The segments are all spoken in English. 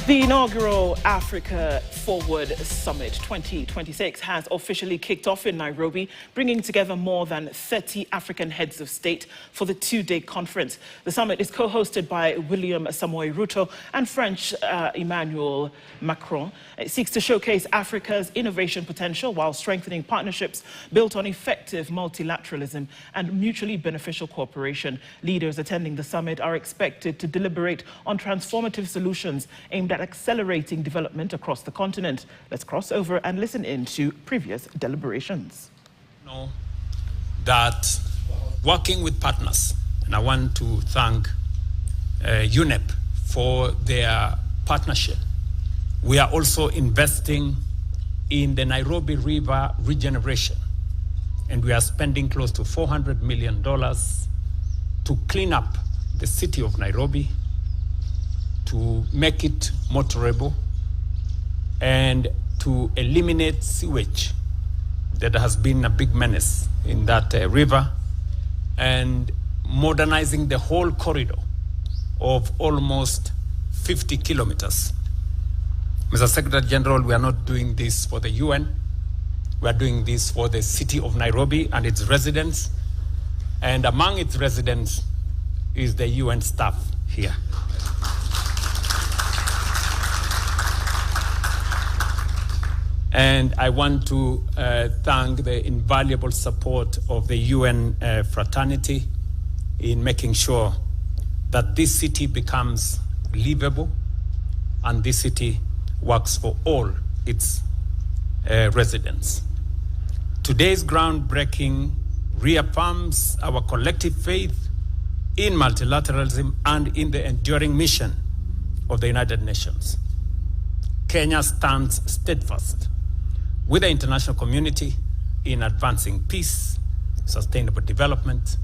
The inaugural Africa Forward Summit 2026 has officially kicked off in Nairobi, bringing together more than 30 African heads of state for the two-day conference. The summit is co-hosted by William Samoei Ruto and French Emmanuel Macron. It seeks to showcase Africa's innovation potential while strengthening partnerships built on effective multilateralism and mutually beneficial cooperation. Leaders attending the summit are expected to deliberate on transformative solutions aimed at accelerating development across the continent. Let's cross over and listen in to previous deliberations. Know that working with partners, and I want to thank UNEP for their partnership. We are also investing in the Nairobi River regeneration, and we are spending close to $400 million to clean up the city of Nairobi, to make it motorable, and to eliminate sewage that has been a big menace in that river, and modernizing the whole corridor of almost 50 kilometers. Mr. Secretary General, we are not doing this for the UN. We are doing this for the city of Nairobi and its residents. And among its residents is the UN staff here. And I want to thank the invaluable support of the UN fraternity in making sure that this city becomes livable and this city works for all its residents. Today's groundbreaking reaffirms our collective faith in multilateralism and in the enduring mission of the United Nations. Kenya stands steadfast with the international community in advancing peace, sustainable development,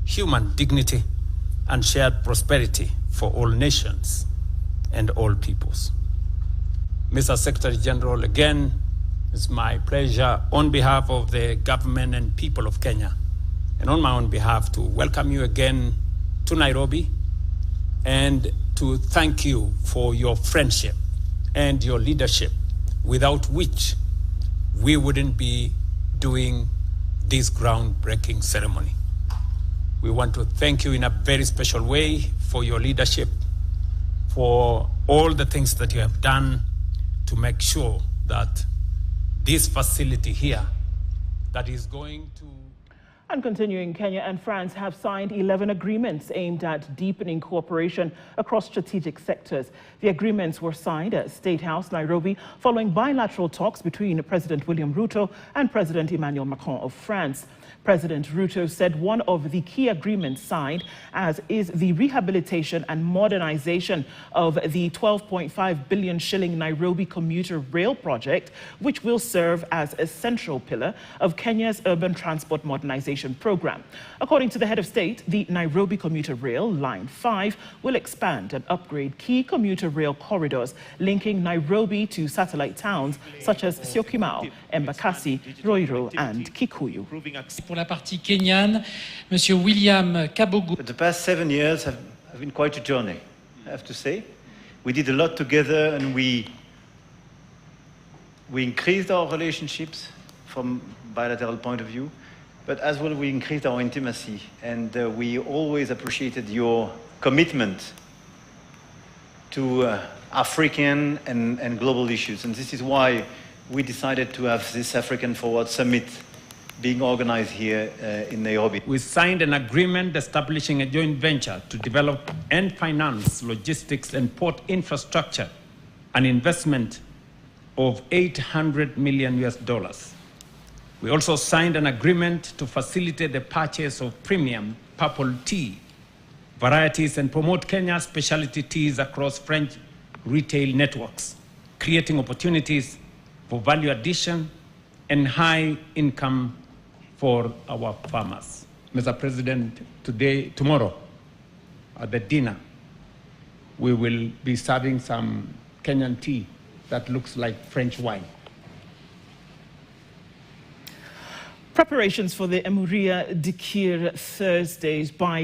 human dignity, and shared prosperity for all nations and all peoples. Mr. Secretary General, again, it's my pleasure on behalf of the government and people of Kenya, and on my own behalf, to welcome you again to Nairobi and to thank you for your friendship and your leadership, without which we wouldn't be doing this groundbreaking ceremony. We want to thank you in a very special way for your leadership, for all the things that you have done to make sure that this facility here that is going to... And continuing, Kenya and France have signed 11 agreements aimed at deepening cooperation across strategic sectors. The agreements were signed at State House, Nairobi, following bilateral talks between President William Ruto and President Emmanuel Macron of France. President Ruto said one of the key agreements signed is the rehabilitation and modernization of the 12.5 billion shilling Nairobi commuter rail project, which will serve as a central pillar of Kenya's urban transport modernization program. According to the head of state, the Nairobi commuter rail, Line 5, will expand and upgrade key commuter rail corridors linking Nairobi to satellite towns such as Syokimau, Embakasi, Ruiru, and Kikuyu. Pour la partie kenyane, Monsieur William Kabogo. The past 7 years have been quite a journey, I have to say. We did a lot together, and we increased our relationships from bilateral point of view, but as well we increased our intimacy, and we always appreciated your commitment to African and global issues, and this is why we decided to have this African Forward Summit being organized here in Nairobi. We signed an agreement establishing a joint venture to develop and finance logistics and port infrastructure, an investment of $800 million. We also signed an agreement to facilitate the purchase of premium purple tea varieties and promote Kenya's specialty teas across French retail networks, creating opportunities for value addition and high income for our farmers. Mr. President, tomorrow at the dinner, we will be serving some Kenyan tea that looks like French wine. Preparations for the Emuria Dikir Thursdays by